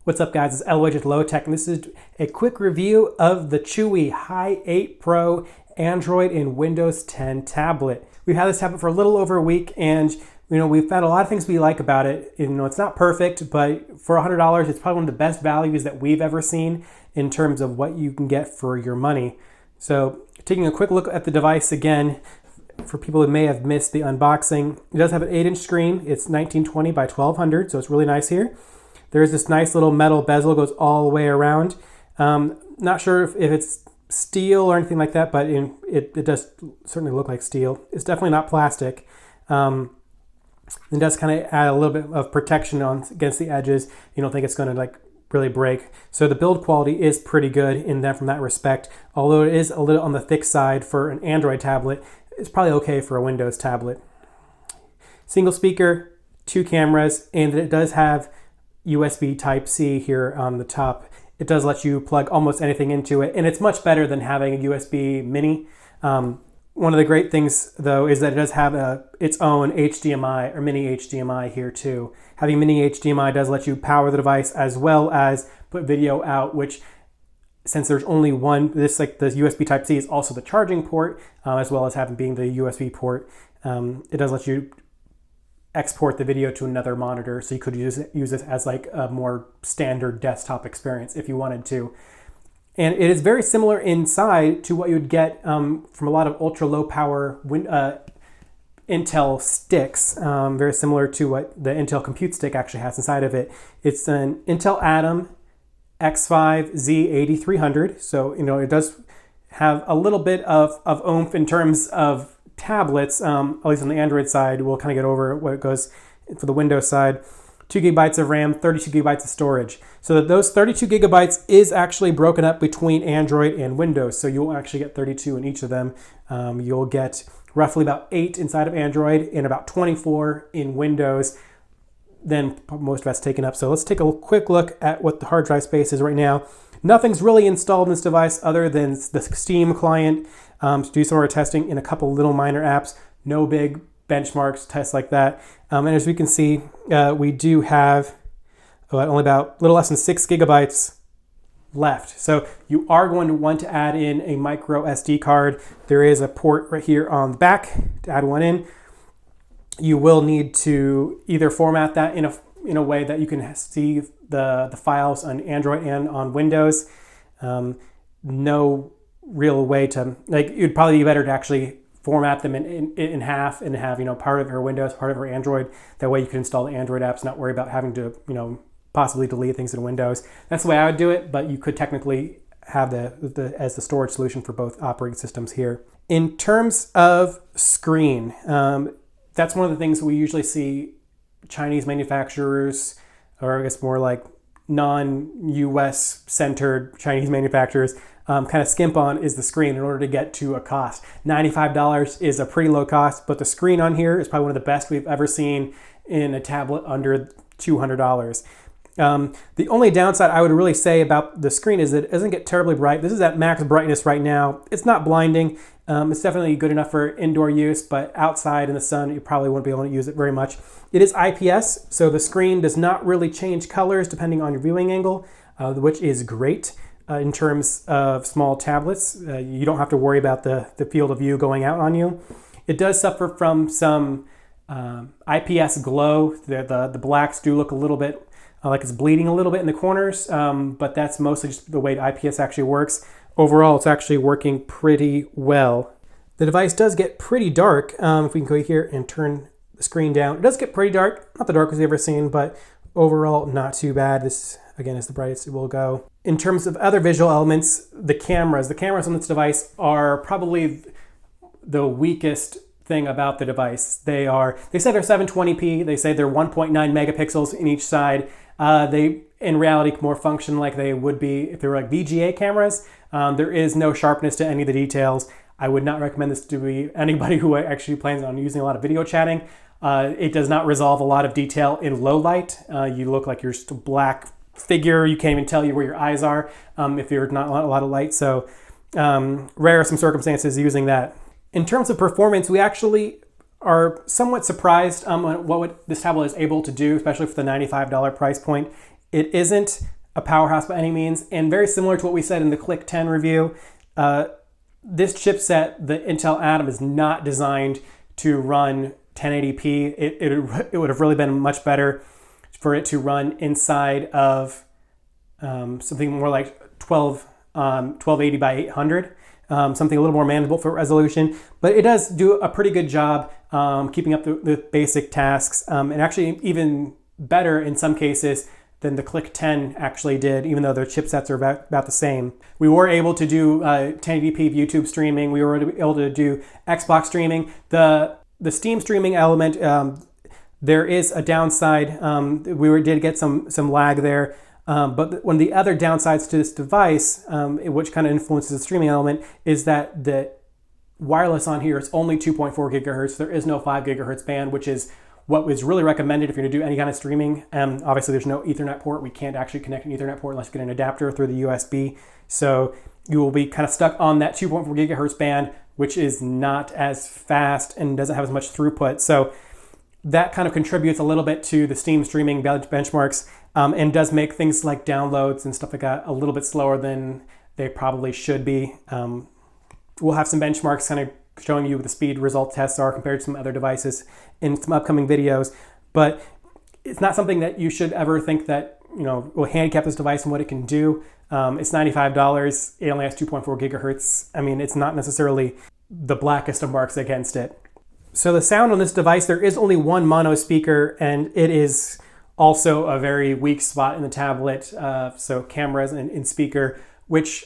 What's up guys, it's LH with Low Tech and this is a quick review of the CHUWI Hi8 Pro Android and Windows 10 tablet. We've had this tablet for a little over a week and we've found a lot of things we like about it. It's not perfect, but for $100 it's probably one of the best values that we've ever seen in terms of what you can get for your money. So taking a quick look at the device again, for people who may have missed the unboxing, it does have an 8-inch screen. It's 1920 by 1200, so it's really nice here. There's this nice little metal bezel, goes all the way around. Not sure if it's steel or anything like that, but it does certainly look like steel. It's definitely not plastic. It does kind of add a little bit of protection against the edges. You don't think it's going to really break. So the build quality is pretty good from that respect. Although it is a little on the thick side for an Android tablet, it's probably okay for a Windows tablet. Single speaker, 2 cameras, and it does have USB Type-C here on the top. It does let you plug almost anything into it, and it's much better than having a USB mini. One of the great things, though, is that it does have its own HDMI or mini HDMI here, too. Having mini HDMI does let you power the device as well as put video out, which, since there's only one, the USB Type-C is also the charging port, as well as being the USB port. It does let you export the video to another monitor, so you could use this as a more standard desktop experience if you wanted to. And it is very similar inside to what you would get from a lot of ultra low power Intel sticks, very similar to what the Intel Compute Stick actually has inside of it. It's an Intel Atom X5 Z8300, so it does have a little bit of oomph in terms of tablets, at least on the Android side. We'll kind of get over what it goes for the Windows side. 2 gigabytes of RAM, 32 gigabytes of storage. So that those 32 gigabytes is actually broken up between Android and Windows. So you'll actually get 32 in each of them. You'll get roughly about 8 inside of Android and about 24 in Windows. Then most of that's taken up. So let's take a quick look at what the hard drive space is right now. Nothing's really installed in this device other than the Steam client to do some more testing in a couple little minor apps. No big benchmarks, tests like that. And as we can see, we do have only about a little less than 6 gigabytes left. So you are going to want to add in a micro SD card. There is a port right here on the back to add one in. You will need to either format that in a way that you can see the files on Android and on Windows. No real way to, it'd probably be better to actually format them in half and have, part of her Windows, part of her Android. That way you can install the Android apps, not worry about having to, possibly delete things in Windows. That's the way I would do it, but you could technically have as the storage solution for both operating systems here. In terms of screen, that's one of the things we usually see Chinese manufacturers, or I guess more like non-US centered Chinese manufacturers, kind of skimp on, is the screen in order to get to a cost. $95 is a pretty low cost, but the screen on here is probably one of the best we've ever seen in a tablet under $200. The only downside I would really say about the screen is that it doesn't get terribly bright. This is at max brightness right now. It's not blinding. It's definitely good enough for indoor use, but outside in the sun, you probably won't be able to use it very much. It is IPS, so the screen does not really change colors depending on your viewing angle, which is great in terms of small tablets. You don't have to worry about the field of view going out on you. It does suffer from some Ips Glow. The blacks do look a little bit like it's bleeding a little bit in the corners, but that's mostly just the way IPS actually works. Overall, it's actually working pretty well. The device does get pretty dark. If we can go here and turn the screen down, it does get pretty dark. Not the darkest I've ever seen, but overall, not too bad. This, again, is the brightest it will go. In terms of other visual elements, the cameras on this device are probably the weakest thing about the device. They say they're 720p. They say they're 1.9 megapixels in each side. They, in reality, more function like they would be if they were like VGA cameras. There is no sharpness to any of the details. I would not recommend this to be anybody who actually plans on using a lot of video chatting. It does not resolve a lot of detail in low light. You look like you're just a black figure. You can't even tell you where your eyes are if there's not a lot of light. So rare are some circumstances using that. In terms of performance, we actually are somewhat surprised on what this tablet is able to do, especially for the $95 price point. It isn't a powerhouse by any means, and very similar to what we said in the Click 10 review, this chipset, the Intel Atom, is not designed to run 1080p. It would have really been much better for it to run inside of something more like 1280 by 800, something a little more manageable for resolution. But it does do a pretty good job keeping up the basic tasks, and actually even better in some cases than the Click 10 actually did, even though their chipsets are about the same. We were able to do 1080p YouTube streaming. We were able to do Xbox streaming. The Steam streaming element, there is a downside. We did get some lag there. But one of the other downsides to this device, which kind of influences the streaming element, is that the wireless on here is only 2.4 gigahertz. There is no 5 gigahertz band, which is what was really recommended if you're going to do any kind of streaming. Obviously, there's no Ethernet port. We can't actually connect an Ethernet port unless you get an adapter through the USB. So you will be kind of stuck on that 2.4 gigahertz band, which is not as fast and doesn't have as much throughput. So that kind of contributes a little bit to the Steam streaming benchmarks, and does make things like downloads and stuff like that a little bit slower than they probably should be. We'll have some benchmarks kind of showing you what the speed result tests are compared to some other devices in some upcoming videos, but it's not something that you should ever think that, will handicap this device and what it can do. It's $95. It only has 2.4 gigahertz. I mean, it's not necessarily the blackest of marks against it. So the sound on this device, there is only one mono speaker, and it is also a very weak spot in the tablet. So cameras and speaker, which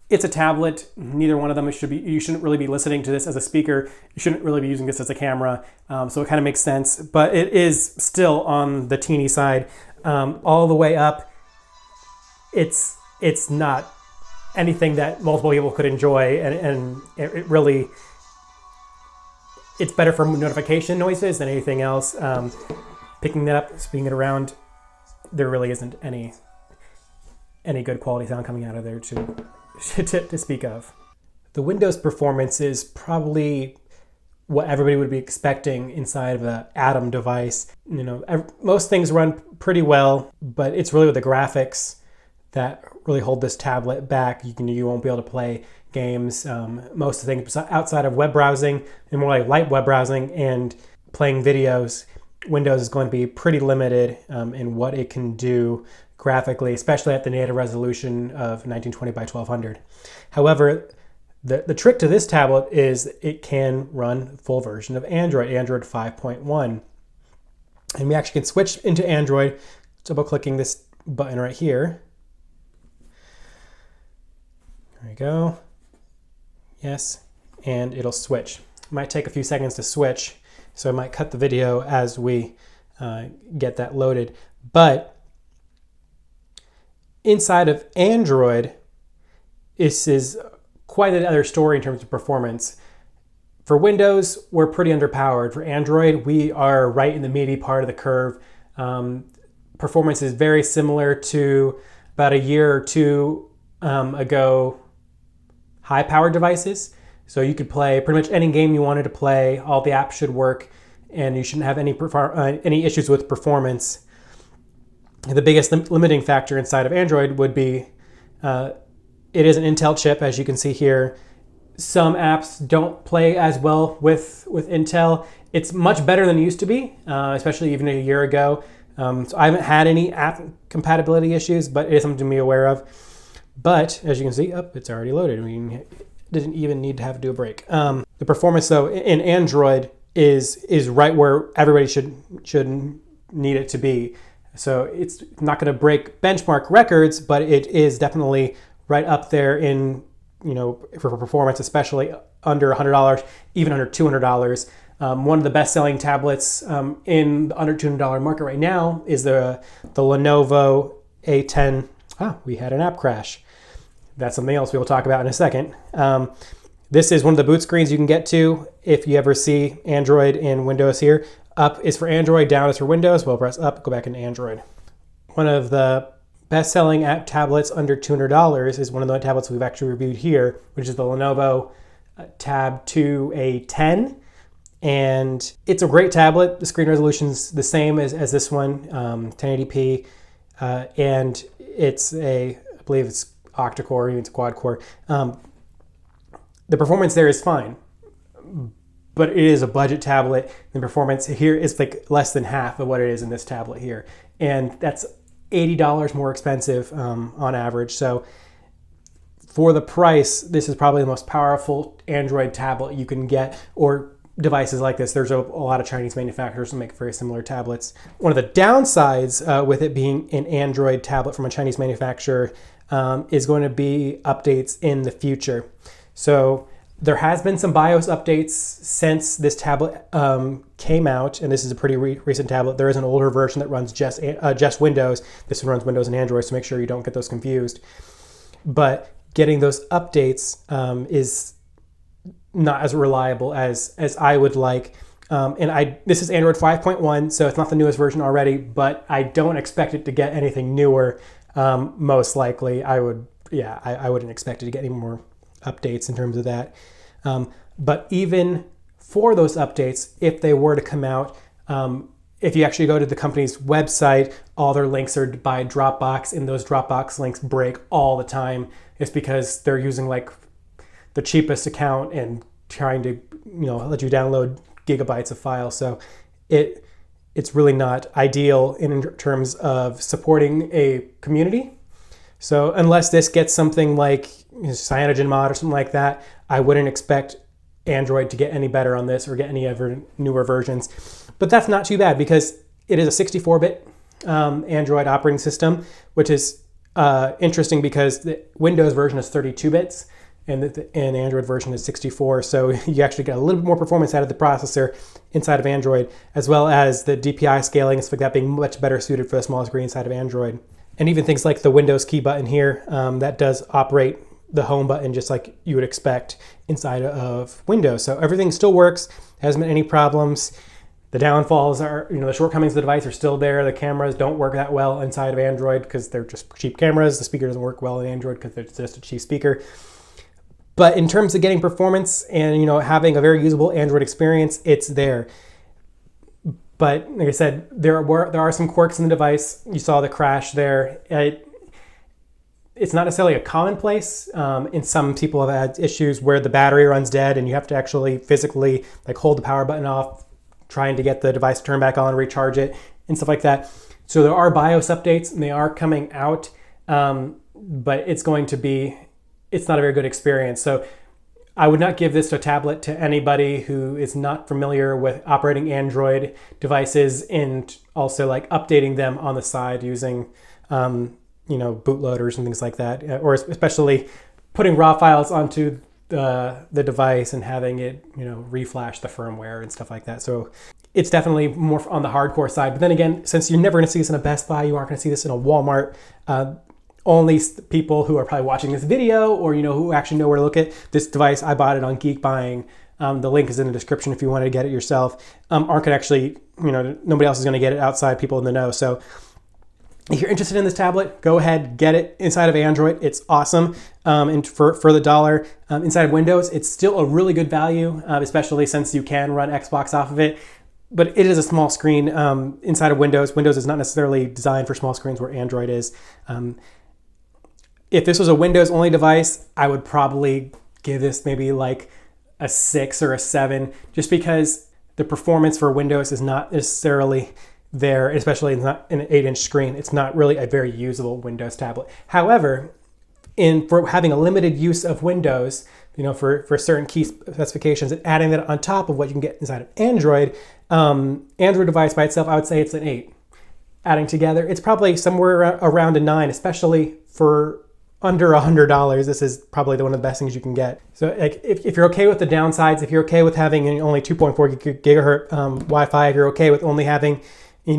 it's a tablet. Neither one of them you shouldn't really be listening to this as a speaker. You shouldn't really be using this as a camera. So it kind of makes sense, but it is still on the teeny side. All the way up, it's not anything that multiple people could enjoy, and it really, it's better for notification noises than anything else. Picking that up, spinning it around, there really isn't any good quality sound coming out of there to speak of. The Windows performance is probably what everybody would be expecting inside of an Atom device. Most things run pretty well, but it's really with the graphics that really hold this tablet back. You won't be able to play games. Most of the things outside of web browsing and more like light web browsing and playing videos, Windows is going to be pretty limited in what it can do graphically, especially at the native resolution of 1920 by 1200. However, the trick to this tablet is it can run full version of Android 5.1. And we actually can switch into Android, double clicking this button right here. There we go. Yes, and it'll switch. It might take a few seconds to switch, so I might cut the video as we get that loaded. But inside of Android, this is quite another story in terms of performance. For Windows, we're pretty underpowered. For Android, we are right in the meaty part of the curve. Performance is very similar to about a year or two ago high-powered devices. So you could play pretty much any game you wanted to play. All the apps should work, and you shouldn't have any issues with performance. The biggest limiting factor inside of Android would be it is an Intel chip, as you can see here. Some apps don't play as well with Intel. It's much better than it used to be, especially even a year ago. So I haven't had any app compatibility issues, but it is something to be aware of. But as you can see, it's already loaded. I mean, it didn't even need to do a break. The performance, though, in Android is right where everybody should need it to be. So it's not going to break benchmark records, but it is definitely right up there in, for performance, especially under $100, even under $200. One of the best-selling tablets in the under $200 market right now is the Lenovo A10. We had an app crash. That's something else we will talk about in a second. This is one of the boot screens you can get to if you ever see Android and Windows here. Up is for Android, down is for Windows. We'll press up, go back into Android. One of the best-selling app tablets under $200 is one of the tablets we've actually reviewed here, which is the Lenovo Tab 2 A10. And it's a great tablet. The screen resolution's the same as this one, 1080p. and it's I believe it's octa-core, even it's quad-core. The performance there is fine, but it is a budget tablet. The performance here is like less than half of what it is in this tablet here. And that's $80 more expensive on average. So for the price, this is probably the most powerful Android tablet you can get, or devices like this. There's a lot of Chinese manufacturers that make very similar tablets. One of the downsides with it being an Android tablet from a Chinese manufacturer is going to be updates in the future. So there has been some BIOS updates since this tablet came out, and this is a pretty recent tablet. There is an older version that runs just Windows. This one runs Windows and Android, so make sure you don't get those confused. But getting those updates is not as reliable as I would like. This is Android 5.1, so it's not the newest version already, but I don't expect it to get anything newer. Most likely, I wouldn't expect it to get any more updates in terms of that. But even for those updates, if they were to come out, if you actually go to the company's website, all their links are by Dropbox, and those Dropbox links break all the time. It's because they're using like the cheapest account and trying to, let you download gigabytes of files. So it's really not ideal in terms of supporting a community. So unless this gets something like CyanogenMod or something like that, I wouldn't expect Android to get any better on this or get any ever newer versions. But that's not too bad because it is a 64-bit Android operating system, which is interesting because the Windows version is 32 bits and the Android version is 64. So you actually get a little bit more performance out of the processor inside of Android, as well as the DPI scaling and stuff like that being much better suited for the small screen inside of Android. And even things like the Windows key button here, that does operate the home button just like you would expect inside of Windows. So everything still works, hasn't been any problems. The downfalls are, the shortcomings of the device are still there. The cameras don't work that well inside of Android because they're just cheap cameras. The speaker doesn't work well in Android because it's just a cheap speaker. But in terms of getting performance and, having a very usable Android experience, it's there. But like I said, there are some quirks in the device. You saw the crash there. It's not necessarily a commonplace. And some people have had issues where the battery runs dead and you have to actually physically hold the power button off, trying to get the device to turn back on, recharge it, and stuff like that. So there are BIOS updates and they are coming out, but it's not a very good experience. So I would not give this a tablet to anybody who is not familiar with operating Android devices and also updating them on the side using bootloaders and things like that, or especially putting raw files onto the device and having it reflash the firmware and stuff like that. So it's definitely more on the hardcore side. But then again, since you're never going to see this in a Best Buy, you aren't going to see this in a Walmart. Only people who are probably watching this video or who actually know where to look at this device. I bought it on Geek Buying. The link is in the description if you want to get it yourself. Aren't going to actually, nobody else is going to get it outside people in the know. So if you're interested in this tablet, go ahead, get it inside of Android. It's awesome. And for the $1 inside of Windows, it's still a really good value, especially since you can run Xbox off of it. But it is a small screen inside of Windows. Windows is not necessarily designed for small screens where Android is. If this was a Windows only device, I would probably give this maybe a 6 or a 7, just because the performance for Windows is not necessarily there, especially it's not an 8-inch screen. It's not really a very usable Windows tablet. However, for having a limited use of Windows, for certain key specifications, and adding that on top of what you can get inside of Android device by itself, I would say it's an 8. Adding together, it's probably somewhere around a 9, especially for under $100. This is probably one of the best things you can get. So if you're okay with the downsides, if you're okay with having only 2.4 gigahertz Wi-Fi, if you're okay with only having 2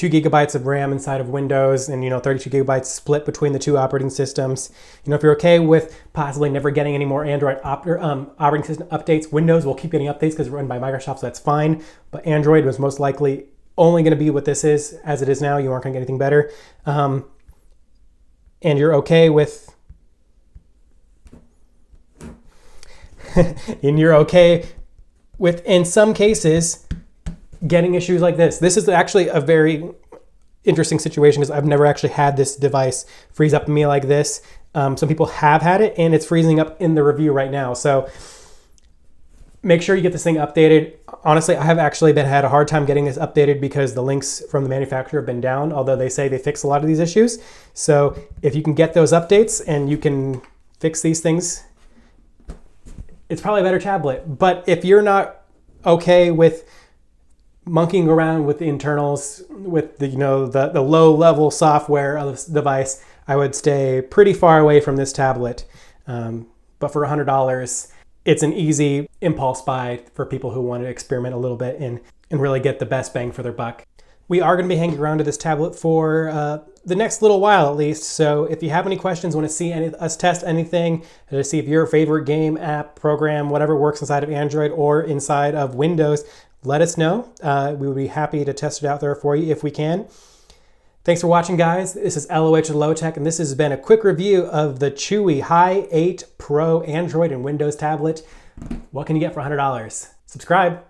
gigabytes of RAM inside of Windows and 32 gigabytes split between the two operating systems, if you're okay with possibly never getting any more Android operating system updates, Windows will keep getting updates because it's run by Microsoft, so that's fine. But Android was most likely only going to be what this is as it is now. You aren't going to get anything better. And you're okay with in some cases, getting issues like this. This is actually interesting situation because I've never actually had this device freeze up on me like this. Some people have had it, and it's freezing up in the review right now. So make sure you get this thing updated. Honestly, I have actually had a hard time getting this updated because the links from the manufacturer have been down, although they say they fix a lot of these issues. So if you can get those updates and you can fix these things, it's probably a better tablet. But if you're not okay with monkeying around with the internals, with the the low level software of this device, I would stay pretty far away from this tablet. But for $100, it's an easy impulse buy for people who want to experiment a little bit and really get the best bang for their buck. We are going to be hanging around to this tablet for the next little while at least. So if you have any questions, want to see us test anything, to see if your favorite game, app, program, whatever works inside of Android or inside of Windows, let us know. We would be happy to test it out there for you if we can. Thanks for watching, guys. This is LOH Low Tech, and this has been a quick review of the CHUWI Hi8 Pro Android and Windows tablet. What can you get for $100? Subscribe.